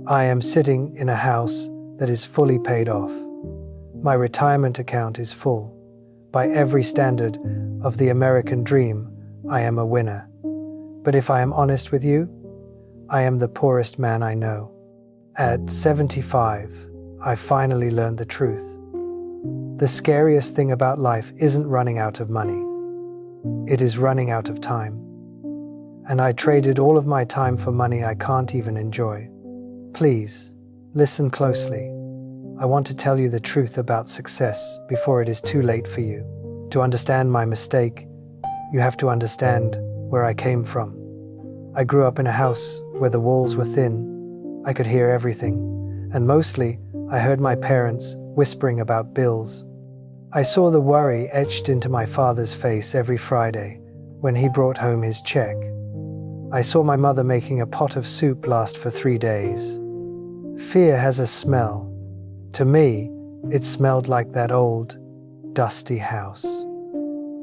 I am sitting in a house that is fully paid off. My retirement account is full. By every standard of the American dream, I am a winner. But if I am honest with you, I am the poorest man I know. At 75, I finally learned the truth. The scariest thing about life isn't running out of money. It is running out of time. And I traded all of my time for money I can't even enjoy. Please, listen closely. I want to tell you the truth about success before it is too late for you. To understand my mistake, you have to understand where I came from. I grew up in a house where the walls were thin. I could hear everything, and mostly I heard my parents whispering about bills. I saw the worry etched into my father's face every Friday when he brought home his check. I saw my mother making a pot of soup last for 3 days. Fear has a smell. To me, it smelled like that old, dusty house.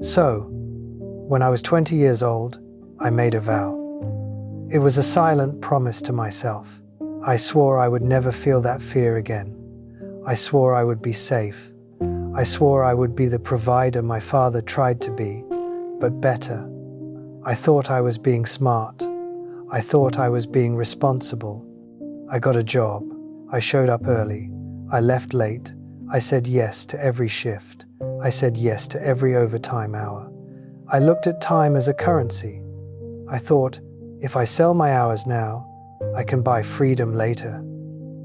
So, when I was 20 years old, I made a vow. It was a silent promise to myself. I swore I would never feel that fear again. I swore I would be safe. I swore I would be the provider my father tried to be, but better. I thought I was being smart. I thought I was being responsible. I got a job. I showed up early. I left late. I said yes to every shift. I said yes to every overtime hour. I looked at time as a currency. I thought, if I sell my hours now, I can buy freedom later.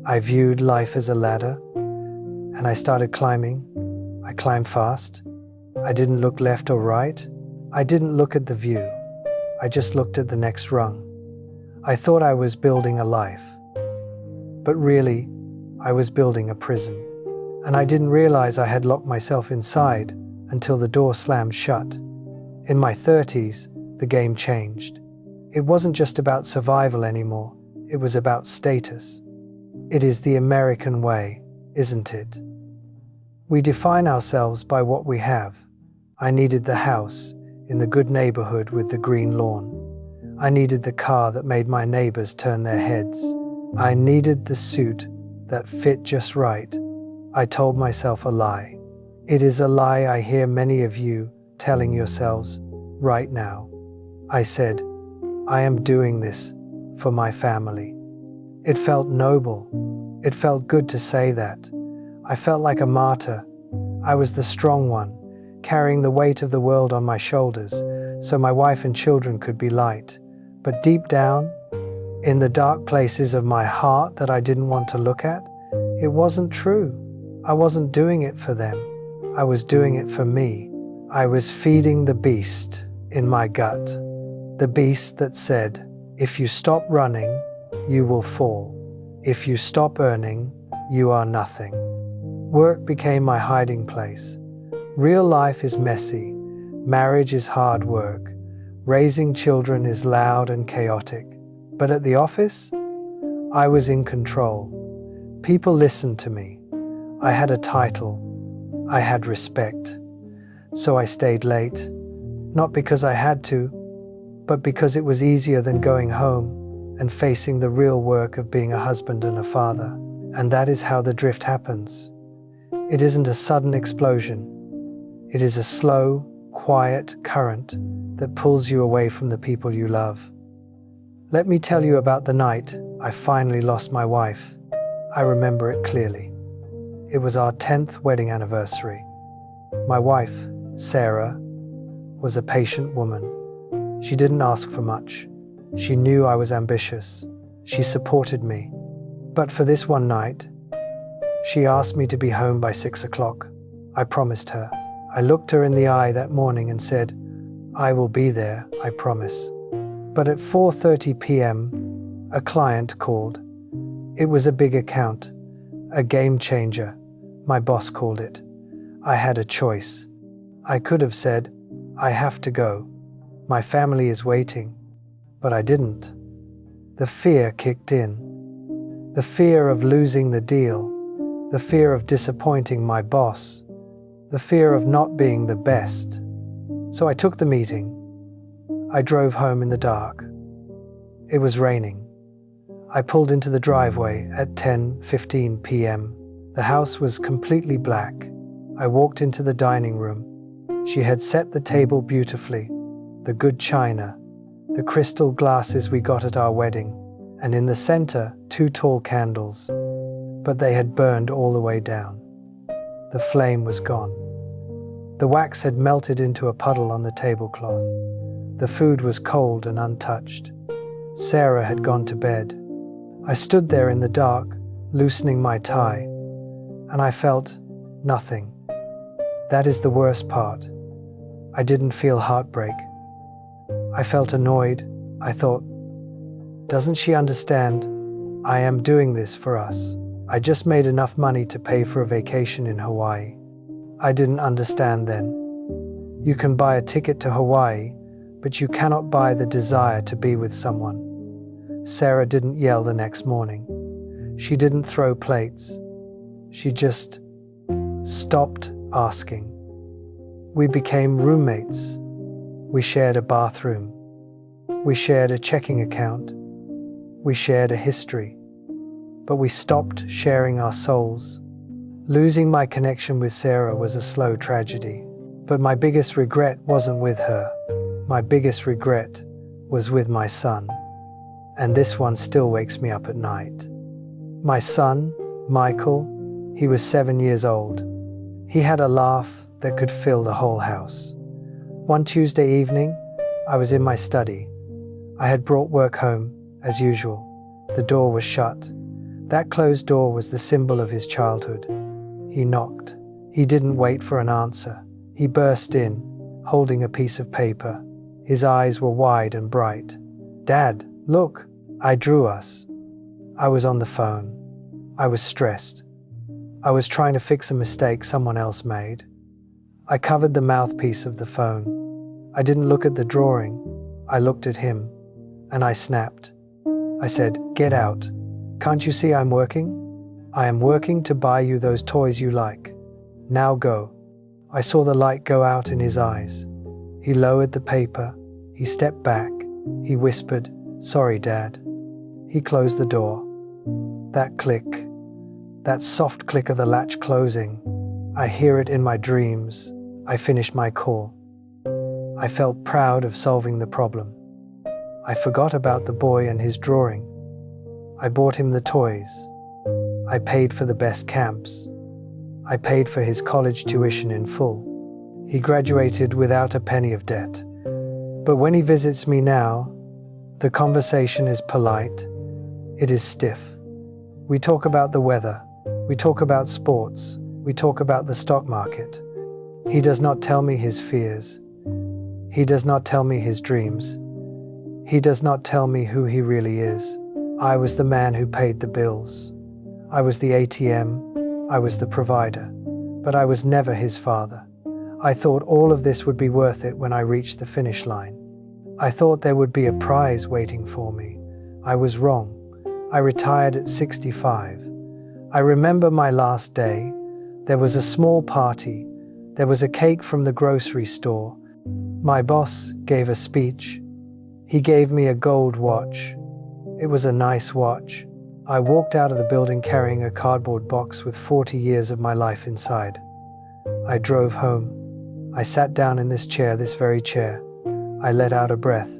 I viewed life as a ladder, and I started climbing. I climbed fast. I didn't look left or right. I didn't look at the view. I just looked at the next rung. I thought I was building a life. But really, I was building a prison. And I didn't realize I had locked myself inside until the door slammed shut. In my 30s, the game changed. It wasn't just about survival anymore. It was about status. It is the American way, isn't it? We define ourselves by what we have. I needed the house in the good neighborhood with the green lawn. I needed the car that made my neighbors turn their heads. I needed the suit that fit just right. I told myself a lie. It is a lie I hear many of you telling yourselves right now. I said, I am doing this for my family. It felt noble. It felt good to say that. I felt like a martyr. I was the strong one, carrying the weight of the world on my shoulders, so my wife and children could be light. But deep down, in the dark places of my heart that I didn't want to look at, it wasn't true. I wasn't doing it for them. I was doing it for me. I was feeding the beast in my gut. The beast that said, if you stop running, you will fall. If you stop earning, you are nothing. Work became my hiding place. Real life is messy. Marriage is hard work. Raising children is loud and chaotic. But at the office, I was in control. People listened to me. I had a title. I had respect. So I stayed late, not because I had to, but because it was easier than going home and facing the real work of being a husband and a father. And that is how the drift happens. It isn't a sudden explosion. It is a slow, quiet current that pulls you away from the people you love. Let me tell you about the night I finally lost my wife. I remember it clearly. It was our 10th wedding anniversary. My wife, Sarah, was a patient woman. She didn't ask for much. She knew I was ambitious. She supported me. But for this one night, she asked me to be home by 6 o'clock. I promised her. I looked her in the eye that morning and said, I will be there, I promise. But at 4:30 p.m., a client called. It was a big account, a game changer, my boss called it. I had a choice. I could have said, I have to go. My family is waiting. But I didn't. The fear kicked in. The fear of losing the deal. The fear of disappointing my boss. The fear of not being the best. So I took the meeting. I drove home in the dark. It was raining. I pulled into the driveway at 10:15 p.m. The house was completely black. I walked into the dining room. She had set the table beautifully, the good china, the crystal glasses we got at our wedding, and in the center, 2 tall candles. But they had burned all the way down. The flame was gone. The wax had melted into a puddle on the tablecloth. The food was cold and untouched. Sarah had gone to bed. I stood there in the dark, loosening my tie, and I felt nothing. That is the worst part. I didn't feel heartbreak. I felt annoyed. I thought, doesn't she understand? I am doing this for us. I just made enough money to pay for a vacation in Hawaii. I didn't understand then. You can buy a ticket to Hawaii, but you cannot buy the desire to be with someone. Sarah didn't yell the next morning. She didn't throw plates. She just stopped asking. We became roommates. We shared a bathroom. We shared a checking account. We shared a history. But we stopped sharing our souls. Losing my connection with Sarah was a slow tragedy. But my biggest regret wasn't with her. My biggest regret was with my son. And this one still wakes me up at night. My son, Michael, he was 7 years old. He had a laugh that could fill the whole house. One Tuesday evening, I was in my study. I had brought work home, as usual. The door was shut. That closed door was the symbol of his childhood. He knocked. He didn't wait for an answer. He burst in, holding a piece of paper. His eyes were wide and bright. "Dad, look, I drew us." I was on the phone. I was stressed. I was trying to fix a mistake someone else made. I covered the mouthpiece of the phone. I didn't look at the drawing. I looked at him, and I snapped. I said, "Get out. Can't you see I'm working? I am working to buy you those toys you like. Now go." I saw the light go out in his eyes. He lowered the paper. He stepped back. He whispered, "Sorry, Dad." He closed the door. That click, that soft click of the latch closing, I hear it in my dreams. I finished my call. I felt proud of solving the problem. I forgot about the boy and his drawing. I bought him the toys. I paid for the best camps. I paid for his college tuition in full. He graduated without a penny of debt. But when he visits me now, the conversation is polite. It is stiff. We talk about the weather. We talk about sports. We talk about the stock market. He does not tell me his fears. He does not tell me his dreams. He does not tell me who he really is. I was the man who paid the bills. I was the ATM. I was the provider. But I was never his father. I thought all of this would be worth it when I reached the finish line. I thought there would be a prize waiting for me. I was wrong. I retired at 65. I remember my last day. There was a small party. There was a cake from the grocery store. My boss gave a speech. He gave me a gold watch. It was a nice watch. I walked out of the building carrying a cardboard box with 40 years of my life inside. I drove home. I sat down in this chair, this very chair. I let out a breath.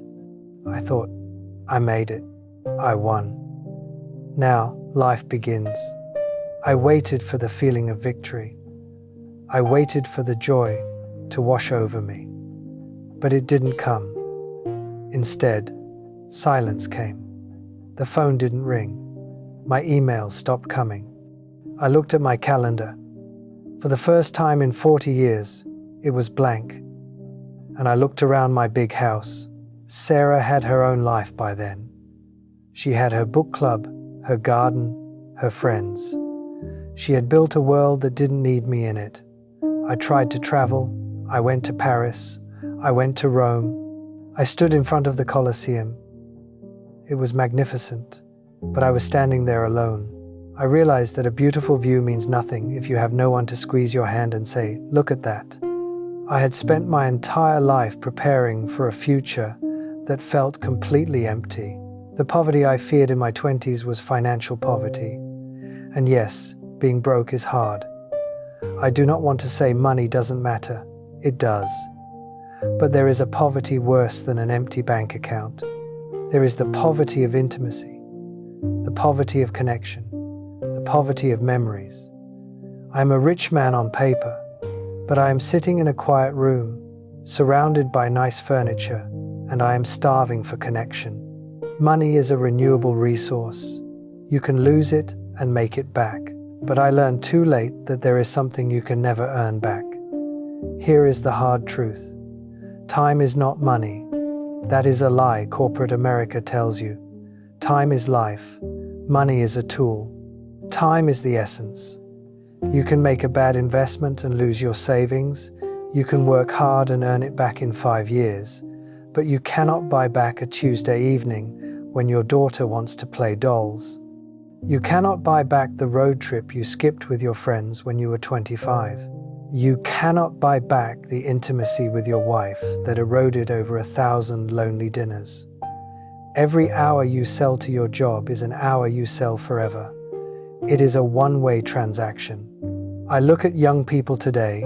I thought, I made it. I won. Now, life begins. I waited for the feeling of victory. I waited for the joy to wash over me. But it didn't come. Instead, silence came. The phone didn't ring. My emails stopped coming. I looked at my calendar. For the first time in 40 years, it was blank. And I looked around my big house. Sarah had her own life by then. She had her book club, her garden, her friends. She had built a world that didn't need me in it. I tried to travel. I went to Paris. I went to Rome. I stood in front of the Colosseum. It was magnificent, but I was standing there alone. I realized that a beautiful view means nothing if you have no one to squeeze your hand and say, "Look at that." I had spent my entire life preparing for a future that felt completely empty. The poverty I feared in my 20s was financial poverty. And yes, being broke is hard. I do not want to say money doesn't matter. It does. But there is a poverty worse than an empty bank account. There is the poverty of intimacy, the poverty of connection, the poverty of memories. I am a rich man on paper, but I am sitting in a quiet room, surrounded by nice furniture, and I am starving for connection. Money is a renewable resource. You can lose it and make it back. But I learned too late that there is something you can never earn back. Here is the hard truth. Time is not money. That is a lie corporate America tells you. Time is life. Money is a tool. Time is the essence. You can make a bad investment and lose your savings. You can work hard and earn it back in 5 years. But you cannot buy back a Tuesday evening when your daughter wants to play dolls. You cannot buy back the road trip you skipped with your friends when you were 25. You cannot buy back the intimacy with your wife that eroded over 1,000 lonely dinners. Every hour you sell to your job is an hour you sell forever. It is a one-way transaction. I look at young people today.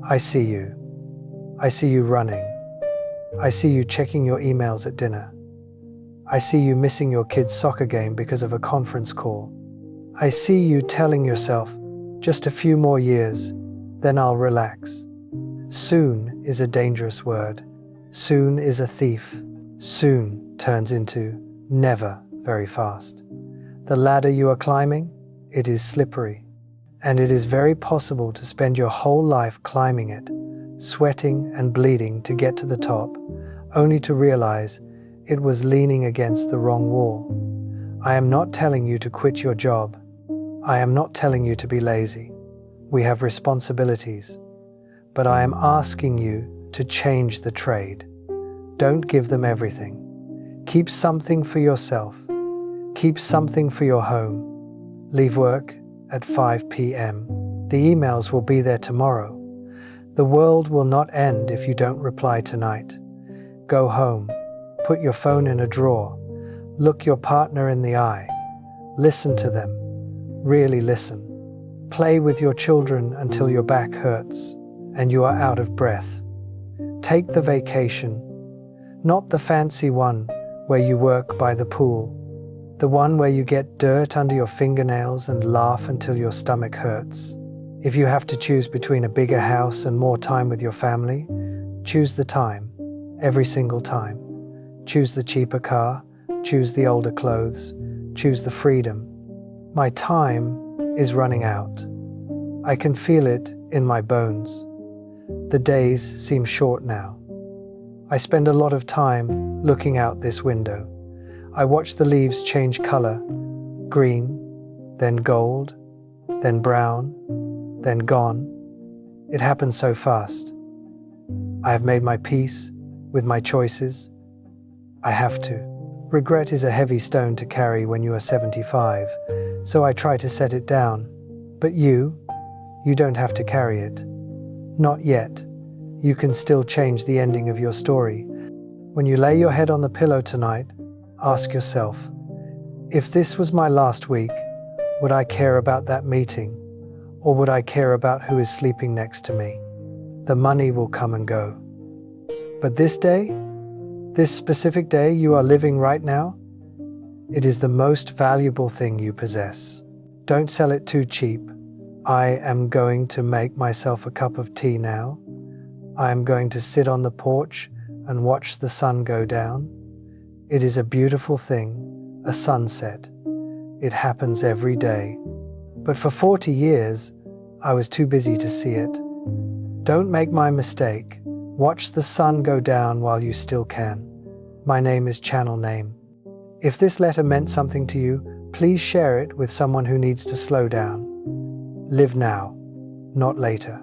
I see you. I see you running. I see you checking your emails at dinner. I see you missing your kid's soccer game because of a conference call. I see you telling yourself, just a few more years, then I'll relax. Soon is a dangerous word. Soon is a thief. Soon turns into never very fast. The ladder you are climbing, it is slippery. And it is very possible to spend your whole life climbing it, sweating and bleeding to get to the top, only to realize it was leaning against the wrong wall. I am not telling you to quit your job. I am not telling you to be lazy. We have responsibilities. But I am asking you to change the trade. Don't give them everything. Keep something for yourself. Keep something for your home. Leave work at 5 p.m. The emails will be there tomorrow. The world will not end if you don't reply tonight. Go home. Put your phone in a drawer. Look your partner in the eye. Listen to them. Really listen. Play with your children until your back hurts and you are out of breath. Take the vacation, not the fancy one where you work by the pool, the one where you get dirt under your fingernails and laugh until your stomach hurts. If you have to choose between a bigger house and more time with your family, choose the time, every single time. Choose the cheaper car, choose the older clothes, choose the freedom. My time is running out. I can feel it in my bones. The days seem short now. I spend a lot of time looking out this window. I watch the leaves change color, green, then gold, then brown, then gone. It happens so fast. I have made my peace with my choices. I have to. Regret is a heavy stone to carry when you are 75, so I try to set it down. But you don't have to carry it. Not yet. You can still change the ending of your story. When you lay your head on the pillow tonight, ask yourself, if this was my last week, would I care about that meeting? Or would I care about who is sleeping next to me? The money will come and go. But this day, this specific day you are living right now, it is the most valuable thing you possess. Don't sell it too cheap. I am going to make myself a cup of tea now. I am going to sit on the porch and watch the sun go down. It is a beautiful thing, a sunset. It happens every day. But for 40 years, I was too busy to see it. Don't make my mistake. Watch the sun go down while you still can. My name is Channel Name. If this letter meant something to you, please share it with someone who needs to slow down. Live now, not later.